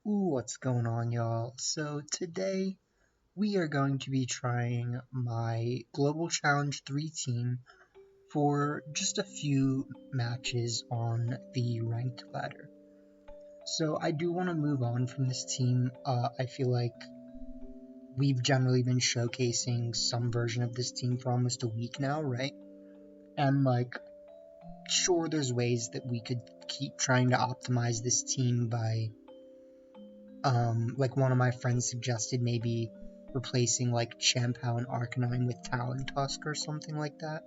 What's going on, y'all? So today we are going to be trying my Global Challenge 3 team for just a few matches on the ranked ladder. So I do want to move on from this team. I feel like we've generally been showcasing some version of this team for almost a week now, right? And sure, there's ways that we could keep trying to optimize this team by one of my friends suggested maybe replacing Champao and Arcanine with Talon Tusk or something like that.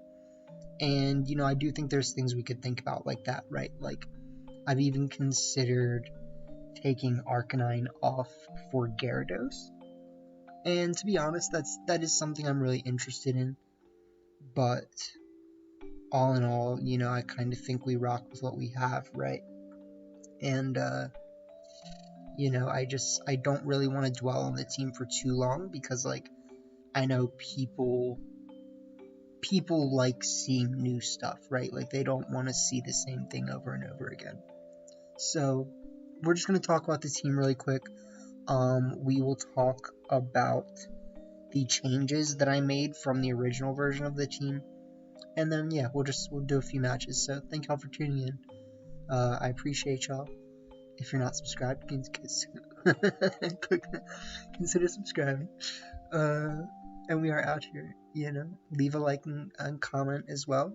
And, I do think there's things we could think about like that, right? I've even considered taking Arcanine off for Gyarados. And to be honest, that is something I'm really interested in. But all in all, I kind of think we rock with what we have, right? And, I don't really want to dwell on the team for too long because, I know people like seeing new stuff, right? They don't want to see the same thing over and over again. So, we're just going to talk about the team really quick. We will talk about the changes that I made from the original version of the team. And then, yeah, we'll do a few matches. So, thank y'all for tuning in. I appreciate y'all. If you're not subscribed, consider subscribing. And we are out here, leave a like and comment as well,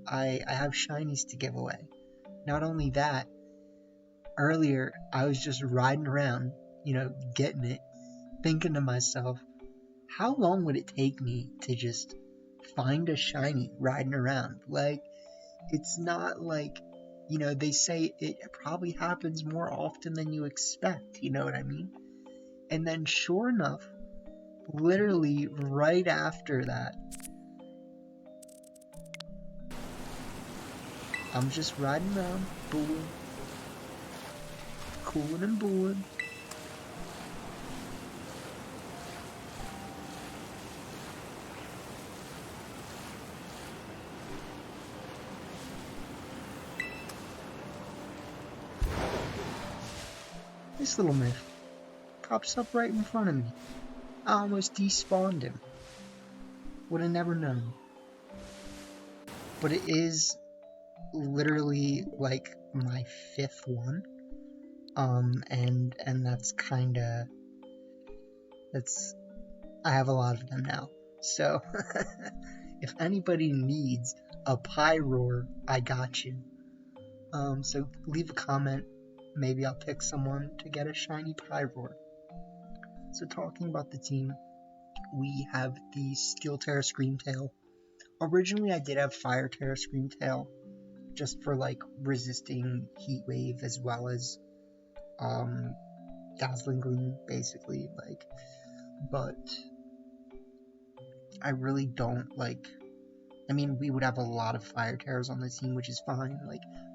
I have shinies to give away. Not only that, earlier I was just riding around, getting it, thinking to myself, how long would it take me to just find a shiny riding around? It's not they say it probably happens more often than you expect, you know what I mean? And then sure enough, literally right after that, I'm just riding around, booing, cooling and booing. This little myth pops up right in front of me. I almost despawned him. Would have never known. But it is literally my fifth one. And that's I have a lot of them now. So if anybody needs a Pyroar, I got you. So leave a comment. Maybe I'll pick someone to get a shiny Pyroar. So talking about the team, we have the Steel Terra Screamtail. Originally I did have Fire Terra Screamtail, just for resisting Heat Wave as well as Dazzling Gleam, basically. But I really don't we would have a lot of Fire Terras on the team, which is fine.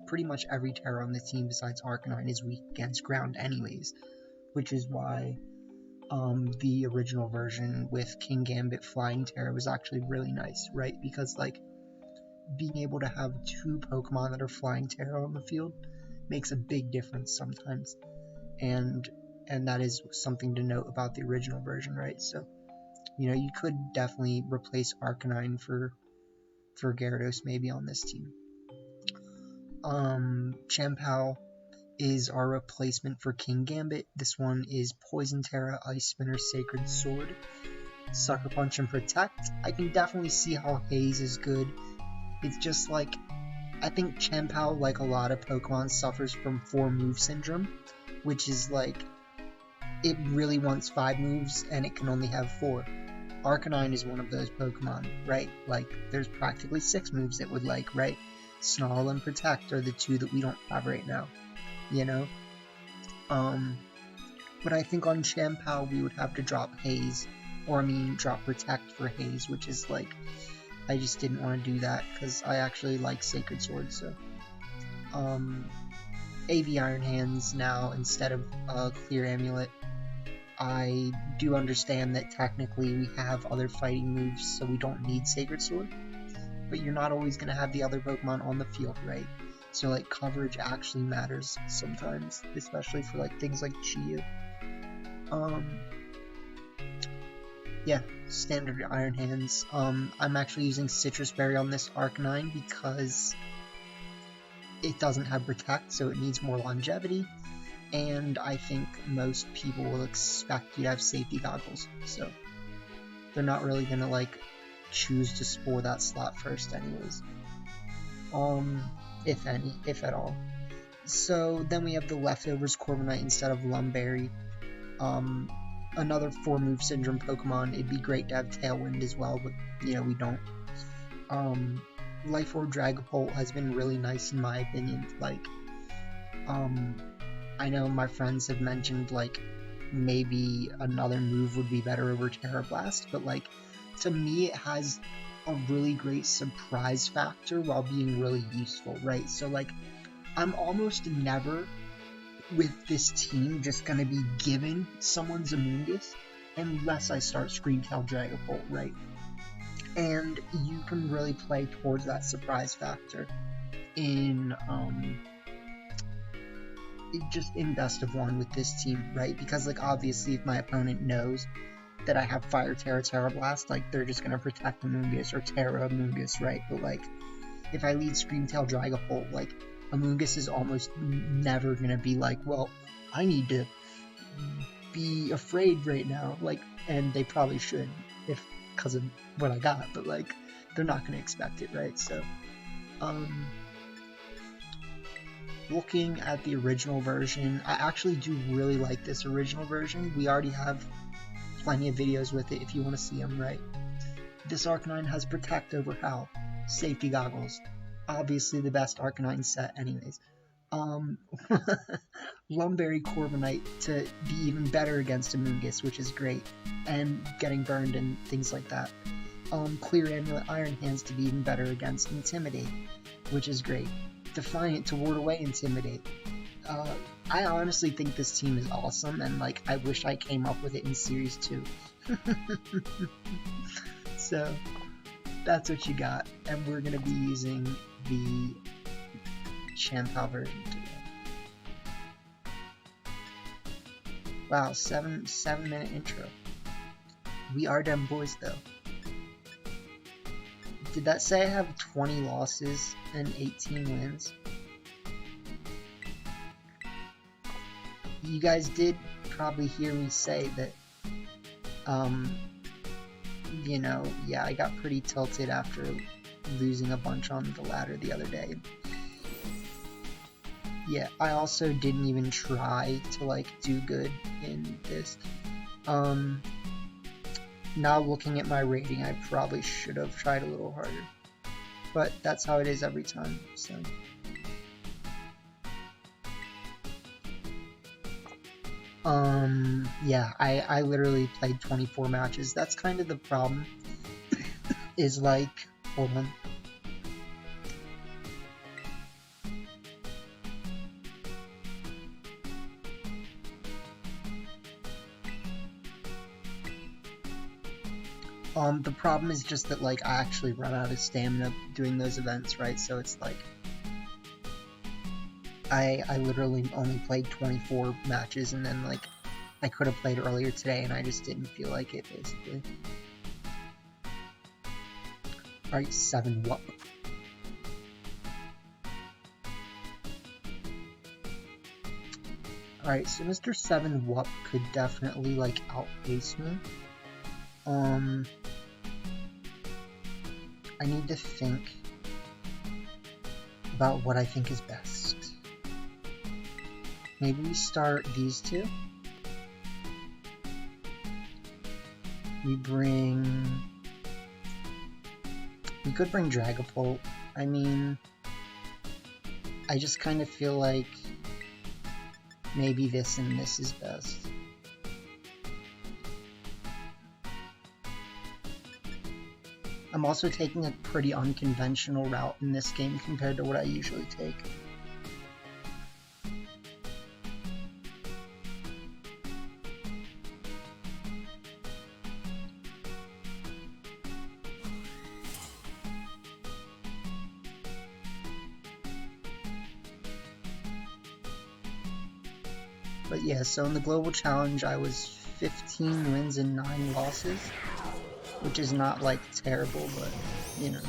Pretty much every Terra on the team besides Arcanine is weak against ground anyways, which is why the original version with King Gambit Flying Terra was actually really nice, right? Because being able to have two Pokemon that are Flying Terra on the field makes a big difference sometimes, and that is something to note about the original version, right? So you could definitely replace Arcanine for Gyarados maybe on this team. Champao is our replacement for King Gambit. This one is Poison Terra, Ice Spinner, Sacred Sword, Sucker Punch, and Protect. I can definitely see how Haze is good. It's just I think Champao, like a lot of Pokemon, suffers from 4-move syndrome, which is it really wants 5 moves and it can only have 4. Arcanine is one of those Pokemon, right? There's practically 6 moves it would right? Snarl and Protect are the 2 that we don't have right now, But I think on Champao we would have to drop Haze, or drop Protect for Haze, which is I just didn't want to do that because I actually like Sacred Sword, so AV Iron Hands now instead of Clear Amulet. I do understand that technically we have other fighting moves, so we don't need Sacred Sword, but you're not always going to have the other Pokemon on the field, right? So like coverage actually matters sometimes, especially for like things like Chiyu. Yeah, standard Iron Hands. I'm actually using Citrus Berry on this Arcanine because it doesn't have Protect, so it needs more longevity, and I think most people will expect you to have Safety Goggles, so they're not really gonna like choose to spore that slot first anyways. If any, if at all. So then we have the Leftovers Corviknight instead of Lumberry. Another 4-move Syndrome Pokemon. It'd be great to have Tailwind as well, but you know, we don't. Life Orb Dragapult has been really nice in my opinion. Like, I know my friends have mentioned like maybe another move would be better over Terra Blast, but like to me it has a really great surprise factor while being really useful, right? So like I'm almost never with this team just gonna be given someone's Amoonguss unless I start Screamtail Dragapult, right? And you can really play towards that surprise factor in just in best of 1 with this team, right? Because like obviously if my opponent knows that I have Fire Terra Terra Blast, like they're just gonna protect Amoonguss or Terra Amoonguss, right? But like if I lead Screamtail Dragapult, like Amoonguss is almost never gonna be like, well, I need to be afraid right now, like, and they probably should if because of what I got, but like they're not gonna expect it, right? So looking at the original version, I actually do really like this original version. We already have plenty of videos with it if you want to see them, right? This Arcanine has Protect over Howl, Safety Goggles, obviously the best Arcanine set anyways. Lumberry Corviknight to be even better against Amoonguss, which is great, and getting burned and things like that. Clear Amulet Iron Hands to be even better against Intimidate, which is great. Defiant to ward away Intimidate. I honestly think this team is awesome, and like I wish I came up with it in Series 2. So that's what you got, and we're gonna be using the Chantal version today. Wow, 7-minute intro. We are them boys though. Did that say I have 20 losses and 18 wins? You guys did probably hear me say that, you know, yeah, I got pretty tilted after losing a bunch on the ladder the other day. Yeah, I also didn't even try to, like, do good in this. Now looking at my rating, I probably should have tried a little harder. But that's how it is every time, so. Yeah, I literally played 24 matches. That's kind of the problem, is like, hold on. The problem is just that, like, I actually run out of stamina doing those events, right? So it's like, I literally only played 24 matches, and then, like, I could have played earlier today, and I just didn't feel like it, basically. Alright, 7 what? Alright, so Mr. 7 Wup could definitely, like, outpace me. I need to think about what I think is best. Maybe we start these two. We could bring Dragapult. I mean, I just kind of feel like maybe this and this is best. I'm also taking a pretty unconventional route in this game compared to what I usually take. But yeah, so in the global challenge, I was 15 wins and 9 losses, which is not like terrible, but you know.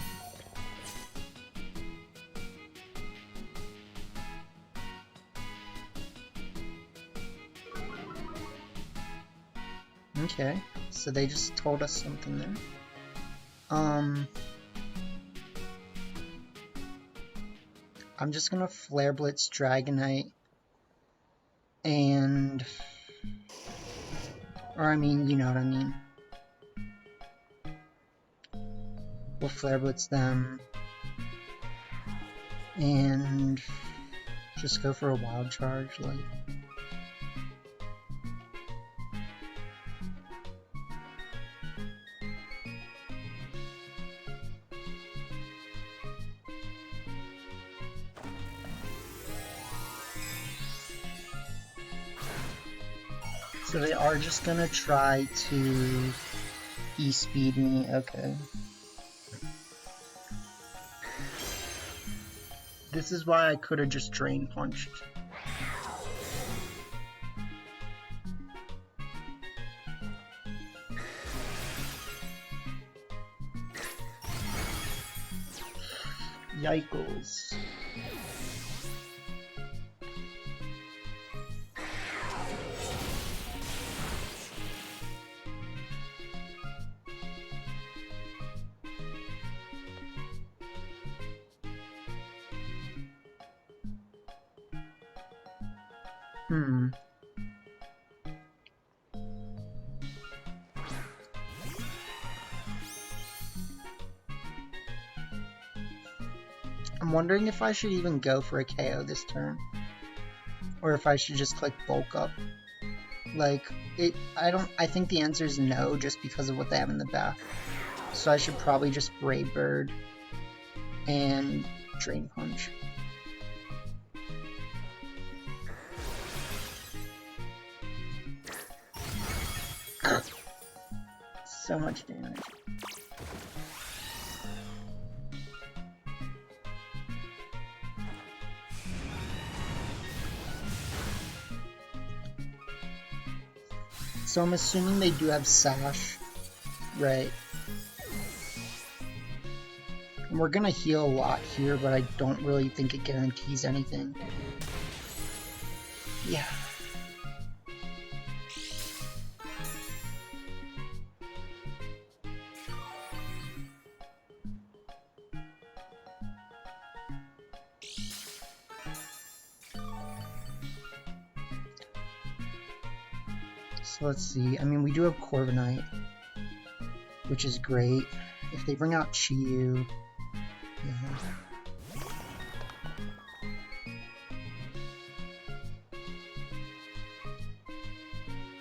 Okay, so they just told us something there. I'm just gonna Flare Blitz Dragonite and... or I mean, you know what I mean. We'll Flare Blitz them and just go for a Wild Charge, like... So they are just gonna try to E-speed me, okay. This is why I could have just Drain Punched. Yikes. I'm wondering if I should even go for a KO this turn, or if I should just click bulk up. Like, I think the answer is no, just because of what they have in the back. So I should probably just Brave Bird and Drain Punch. So much damage. So I'm assuming they do have Sash, right? And we're gonna heal a lot here, but I don't really think it guarantees anything. Yeah. So let's see, I mean we do have Corviknight, which is great. If they bring out Chi-Yu, yeah.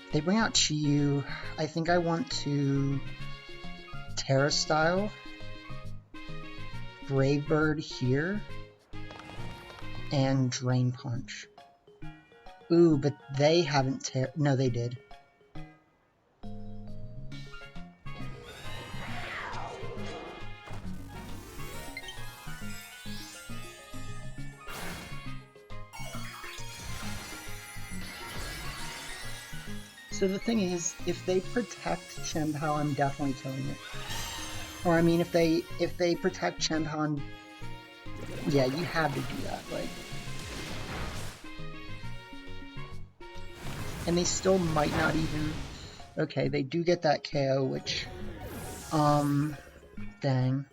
If they bring out Chi-Yu, I think I want to Terra Style, Brave Bird here, and Drain Punch. Ooh, but they haven't no, they did. So the thing is, if they protect Chien-Pao, I'm definitely killing it. Or I mean, if they protect Chien-Pao, yeah, you have to do that, like. And they still might not even. Okay, they do get that KO, which, dang.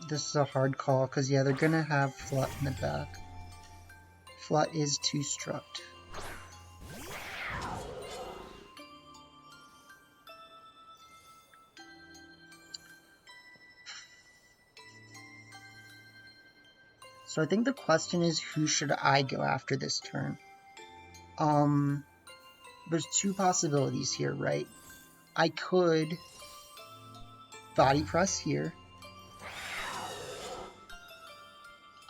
This is a hard call, because yeah, they're gonna have Flut in the back. Flut is 2-struct. So I think the question is, who should I go after this turn? There's two possibilities here, right? I could body press here.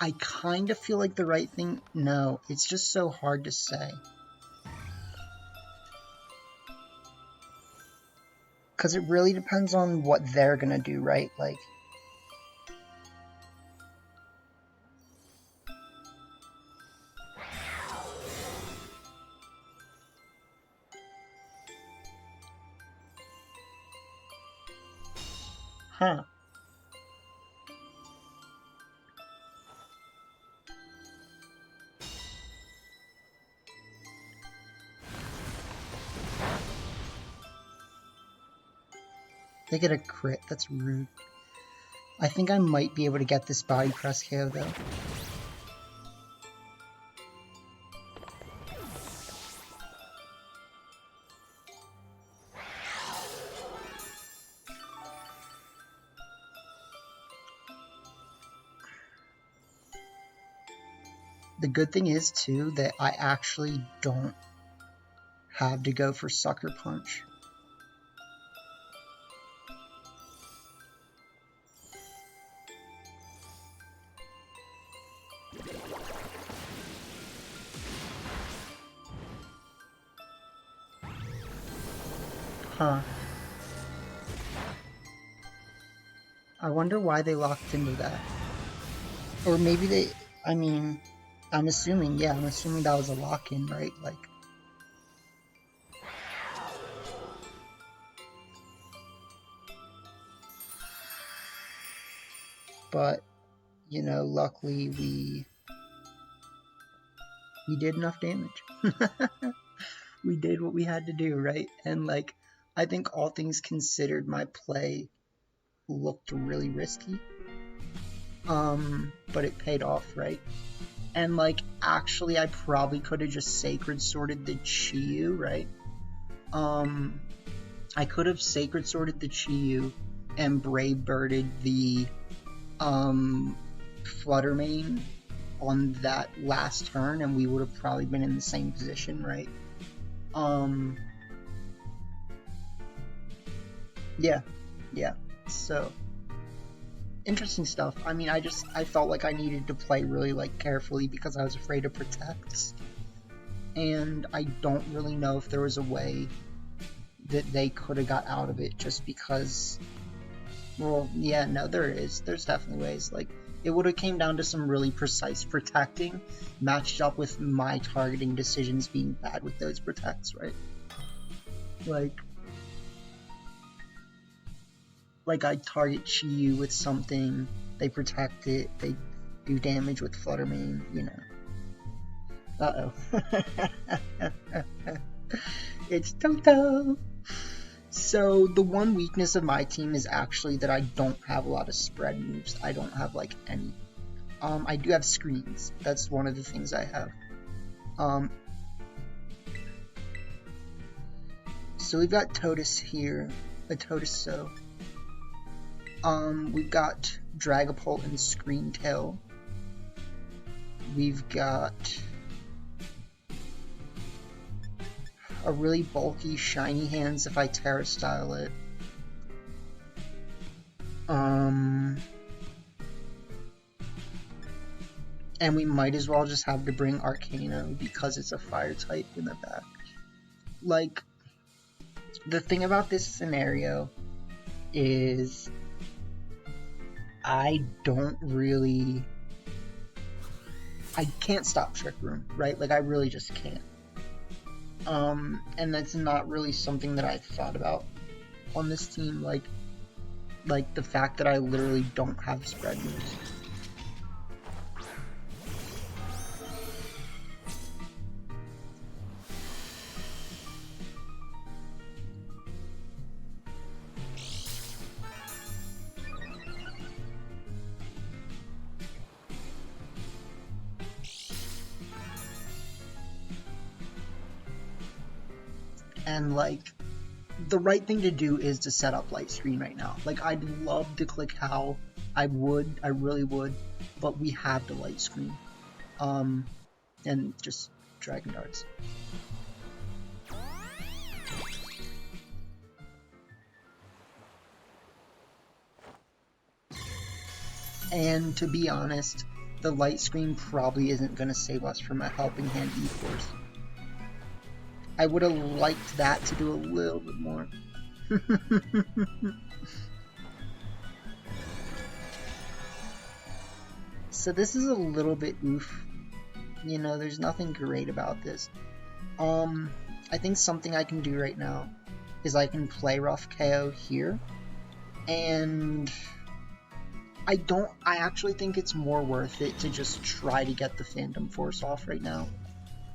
I kind of feel like the right thing. No, it's just so hard to say. Because it really depends on what they're gonna do, right? Like, huh. They get a crit. That's rude. I think I might be able to get this body press KO though. The good thing is too that I actually don't have to go for Sucker Punch. Huh. I wonder why they locked into that. Or maybe they, I mean, I'm assuming that was a lock-in, right? Like, but, you know, luckily we did enough damage. We did what we had to do, right? And like, I think all things considered, my play looked really risky. But it paid off, right? And like, actually, I probably could have just Sacred Sworded the Chi-Yu, right? I could have Sacred Sworded the Chi-Yu and Brave Birded the Fluttermane on that last turn, and we would have probably been in the same position, right? Yeah. So, interesting stuff. I mean, I felt like I needed to play really, like, carefully because I was afraid of protects. And I don't really know if there was a way that they could have got out of it just because... Well, yeah, no, there is. There's definitely ways. Like, it would have came down to some really precise protecting matched up with my targeting decisions being bad with those protects, right? Like I target Chi-Yu with something, they protect it, they do damage with Fluttermane, you know. Uh-oh. It's Toto! So, the one weakness of my team is actually that I don't have a lot of spread moves. I don't have, like, any. I do have screens. That's one of the things I have. So we've got Totus here. A Totuso. We've got Dragapult and Screentail. We've got a really bulky Shiny Hands if I Terra Style it. And we might as well just have to bring Arcano because it's a fire type in the back. Like, the thing about this scenario is I can't stop Trick Room, right? Like, I really just can't. And that's not really something that I've thought about on this team, like the fact that I literally don't have spread moves. And like, the right thing to do is to set up light screen right now. Like, I'd love to click how, I really would, but we have the light screen. And just Dragon Darts. And to be honest, the light screen probably isn't going to save us from a helping hand E-Force. I would have liked that to do a little bit more. So this is a little bit oof. You know, there's nothing great about this. I think something I can do right now is I can play rough KO here, and I actually think it's more worth it to just try to get the Phantom Force off right now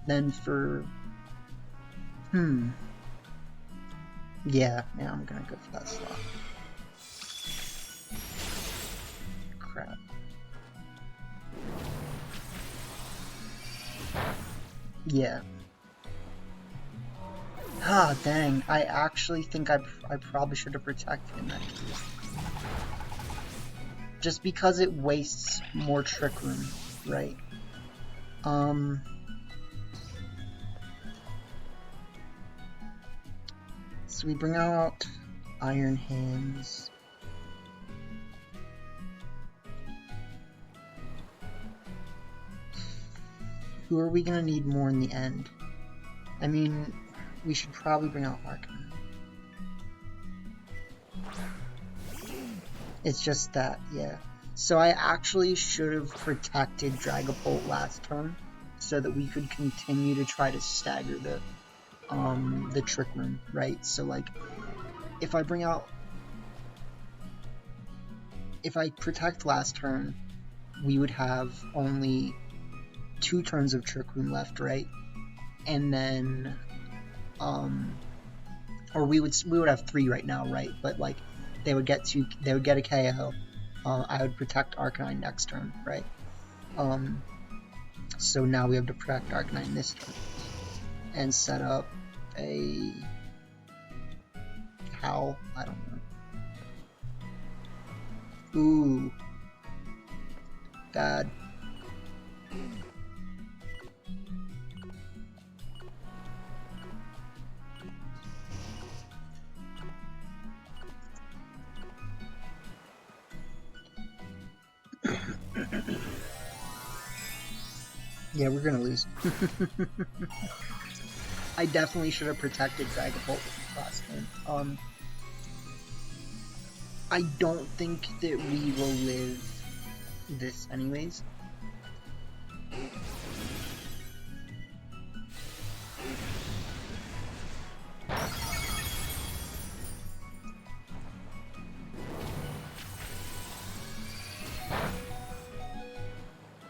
than for, yeah, I'm gonna go for that slot. Crap. Yeah. Ah, dang. I actually think I probably should have protected in that case. Just because it wastes more Trick Room, right? So we bring out Iron Hands. Who are we gonna need more in the end? I mean, we should probably bring out Arcanine. It's just that, yeah. So I actually should have protected Dragapult last turn so that we could continue to try to stagger the Trick Room, right? So like, if I protect last turn, we would have only 2 turns of Trick Room left, right? And then, or we would have 3 right now, right? But like, they would get a KO. I would protect Arcanine next turn, right? So now we have to protect Arcanine this turn and set up a Howl. I don't know. Ooh, bad. Yeah, we're gonna lose. I definitely should have protected Dragapult last game. I don't think that we will live this anyways.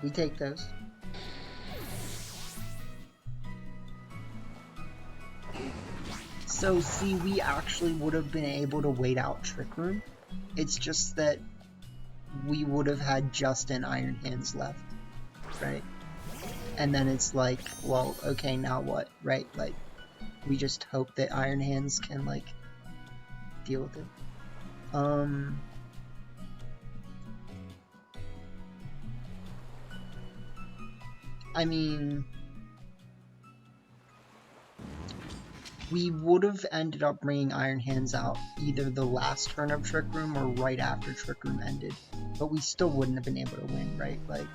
We take those. So see, we actually would have been able to wait out Trick Room. It's just that we would have had just an Iron Hands left, right? And then it's like, well, okay, now what, right? Like, we just hope that Iron Hands can, like, deal with it. I mean, we would have ended up bringing Iron Hands out either the last turn of Trick Room or right after Trick Room ended, but we still wouldn't have been able to win, right? Like,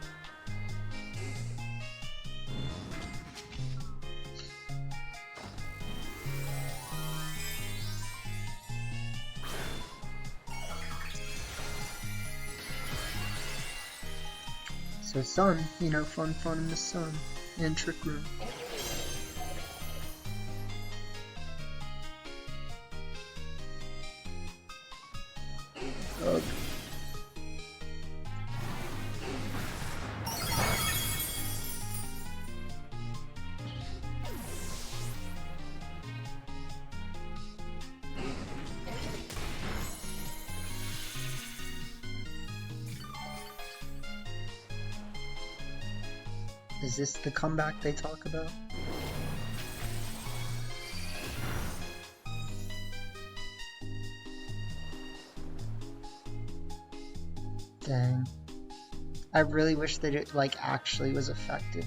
so Sun, you know, fun in the Sun and Trick Room. Is this the comeback they talk about? Dang. I really wish that it, like, actually was effective.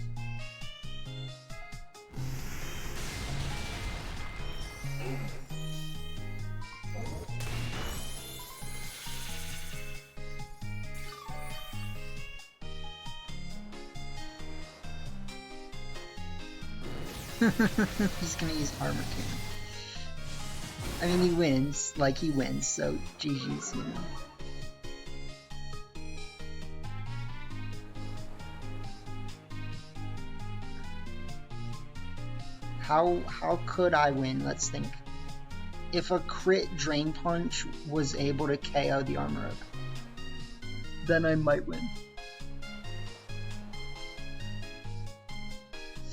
He's gonna use Armor Cannon. I mean, he wins. Like, he wins, so GG's, you know. How could I win? Let's think. If a crit Drain Punch was able to KO the Armor-Up, then I might win.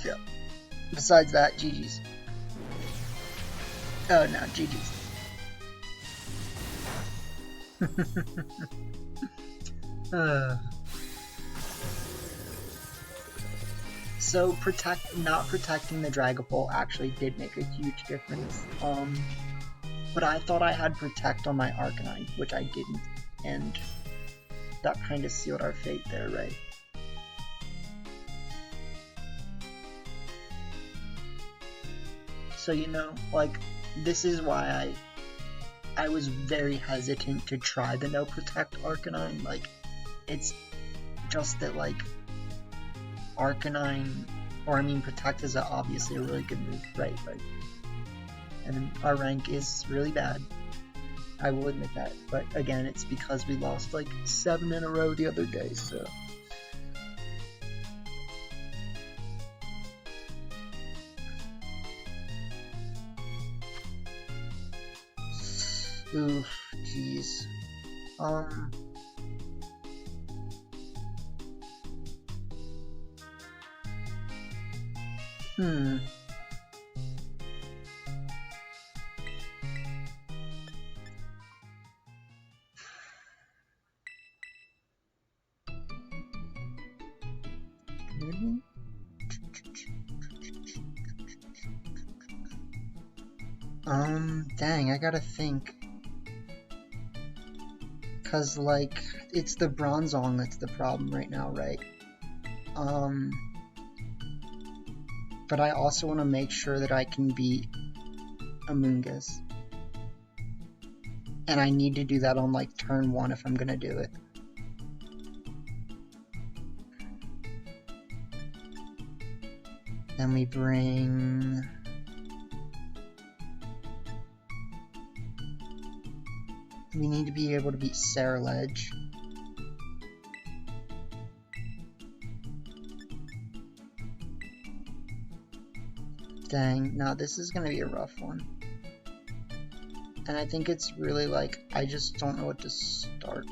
Yeah. Besides that, GG's. Oh no, GG's. So not protecting the Dragapult actually did make a huge difference. But I thought I had Protect on my Arcanine, which I didn't, and that kind of sealed our fate there, right? So, you know, like, this is why I was very hesitant to try the no Protect Arcanine. Like, it's just that, like, Arcanine, or I mean Protect is obviously a really good move, right? Like, and our rank is really bad. I will admit that, but again, it's because we lost like 7 in a row the other day, so. Oof, jeez. Dang, I gotta think. Cause, like, it's the Bronzong that's the problem right now, right? But I also want to make sure that I can beat Amoonguss. And I need to do that on, like, turn 1 if I'm gonna do it. Then we bring... We need to be able to beat Scarlet. Dang, no, this is gonna be a rough one. And I think it's really like, I just don't know what to start.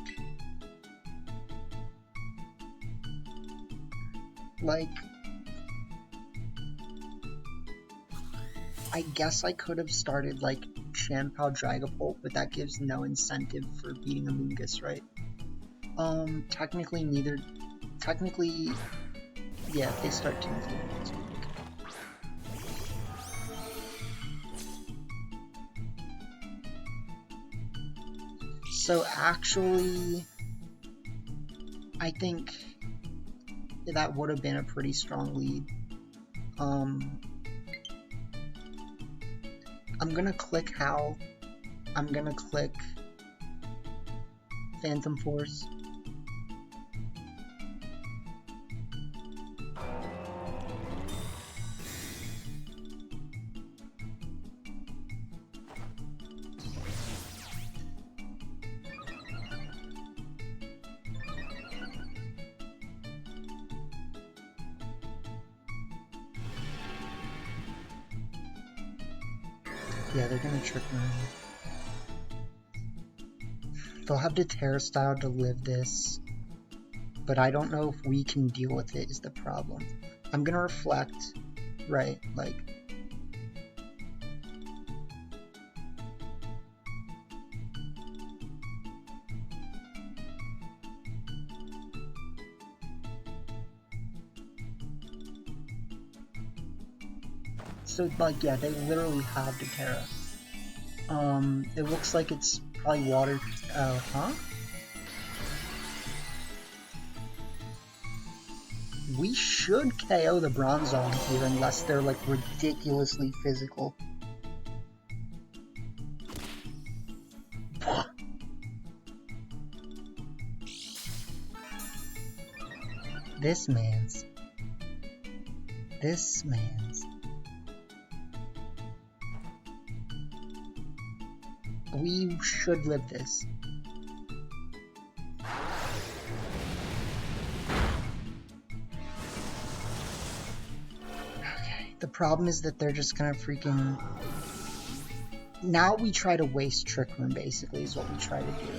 Like, I guess I could have started like Shanpao Dragapult, but that gives no incentive for beating Amoonguss, right? Technically neither. Technically, yeah, if they start Team Fluence. So actually, I think that would have been a pretty strong lead. I'm gonna click Howl. I'm gonna click Phantom Force. Yeah, they're gonna trick me. They'll have to Terra Style to live this, but I don't know if we can deal with it is the problem. I'm gonna Reflect, right, like... So, like, yeah, they literally have to Terra. It looks like it's probably water. Huh? We should KO the Bronzong here unless they're, like, ridiculously physical. This man's. We should live this. Okay, the problem is that they're just gonna freaking... Now we try to waste Trick Room, basically, is what we try to do.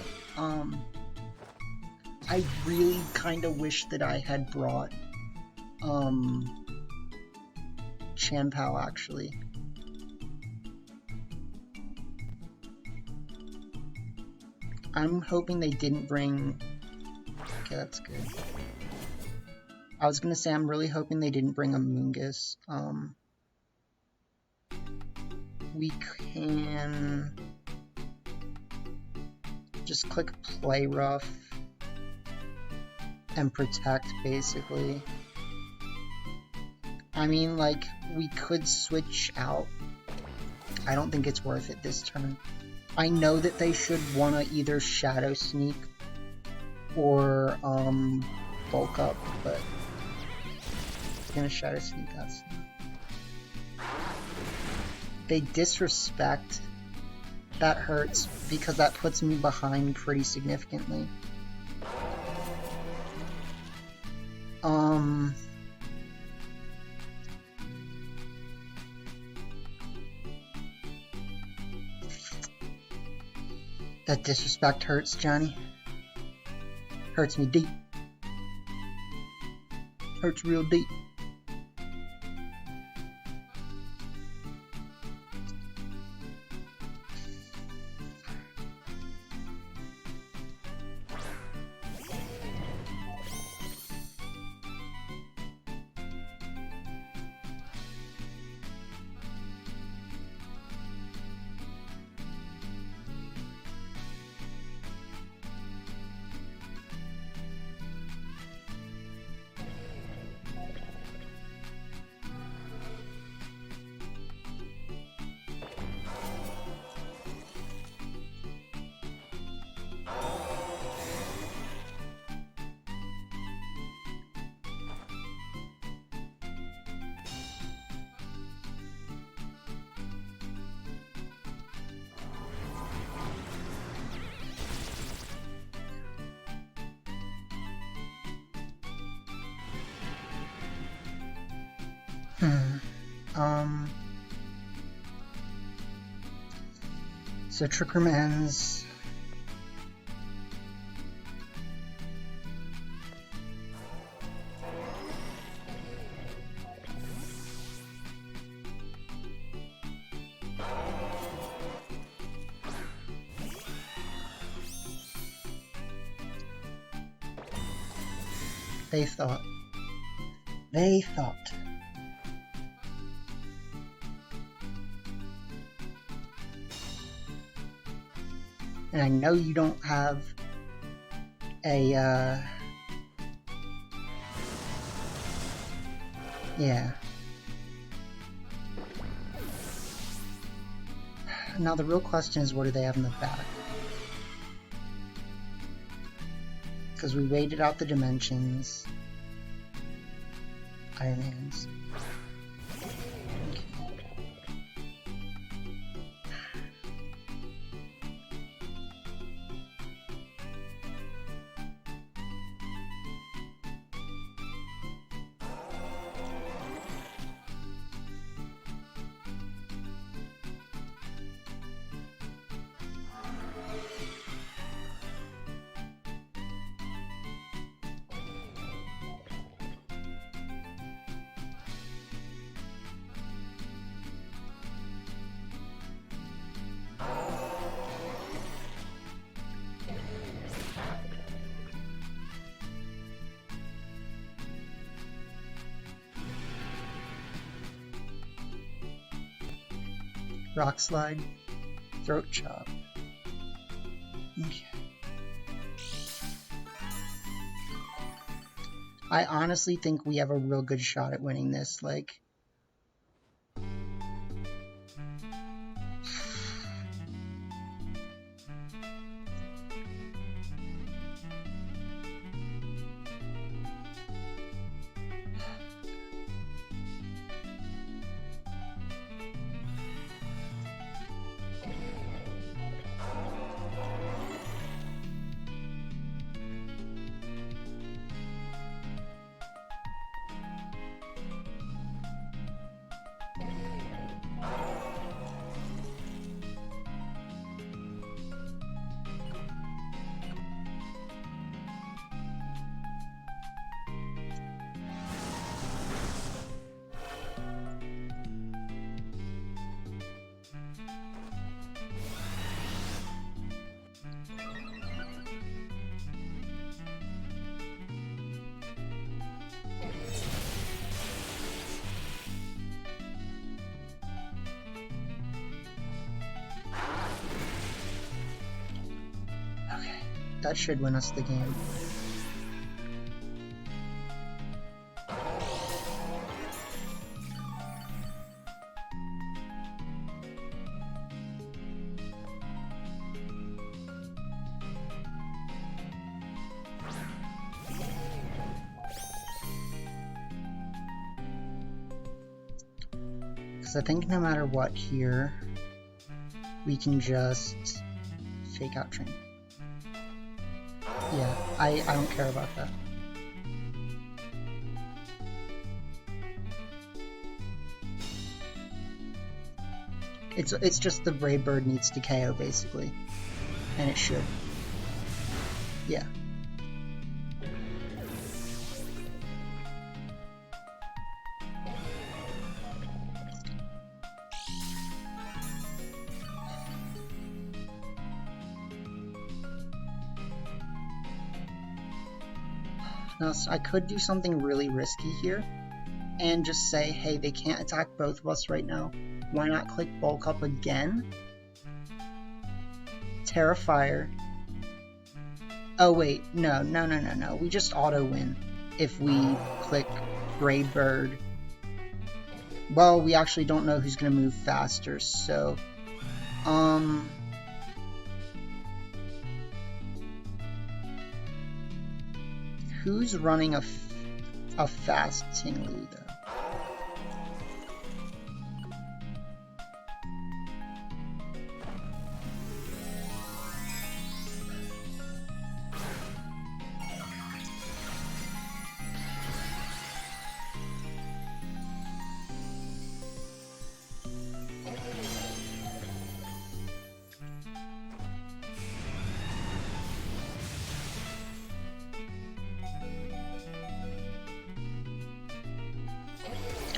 I really kind of wish that I had brought, Chanpao, actually. I'm hoping they didn't bring... Okay, that's good. I was gonna say, I'm really hoping they didn't bring a Moongus. We can... just click Play Rough and Protect, basically. I mean, like, we could switch out. I don't think it's worth it this turn. I know that they should want to either Shadow Sneak or bulk up, but I'm gonna Shadow Sneak that sneak. They disrespect. That hurts because that puts me behind pretty significantly. That disrespect hurts, Johnny. Hurts me deep. Hurts real deep. So Trick Room ends. They thought. They thought. And I know you don't have a, yeah. Now the real question is, what do they have in the back? Because we waited out the dimensions. Iron Hands. Rock Slide, Throat Chop. Okay. I honestly think we have a real good shot at winning this, like... That should win us the game. Because I think no matter what here, we can just fake out train. Yeah, I don't care about that. It's just the Brave Bird needs to KO basically, and it should. Yeah. Now, so I could do something really risky here and just say, hey, they can't attack both of us right now. Why not click bulk up again? Terrifier. Oh wait, no. We just auto win if we click Brave Bird. Well, we actually don't know who's gonna move faster, so who's running a fast Tinglu though?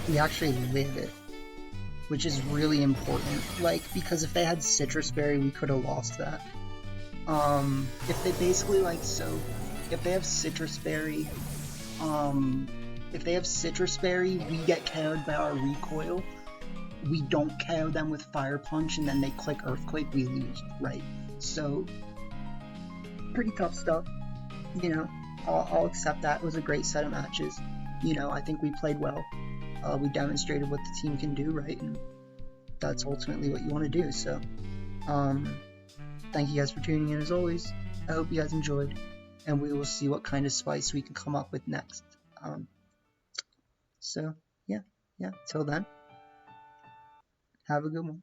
We actually live it, which is really important, like, because if they had Citrus Berry, we could have lost that. If they basically, like, so, if they have Citrus Berry, we get KO'd by our recoil, we don't KO them with Fire Punch, and then they click Earthquake, we lose, right? So, pretty tough stuff, you know, I'll accept that. It was a great set of matches, you know, I think we played well. We demonstrated what the team can do, right? And that's ultimately what you want to do. So, thank you guys for tuning in as always. I hope you guys enjoyed, and we will see what kind of spice we can come up with next. So, yeah. Till then, have a good one.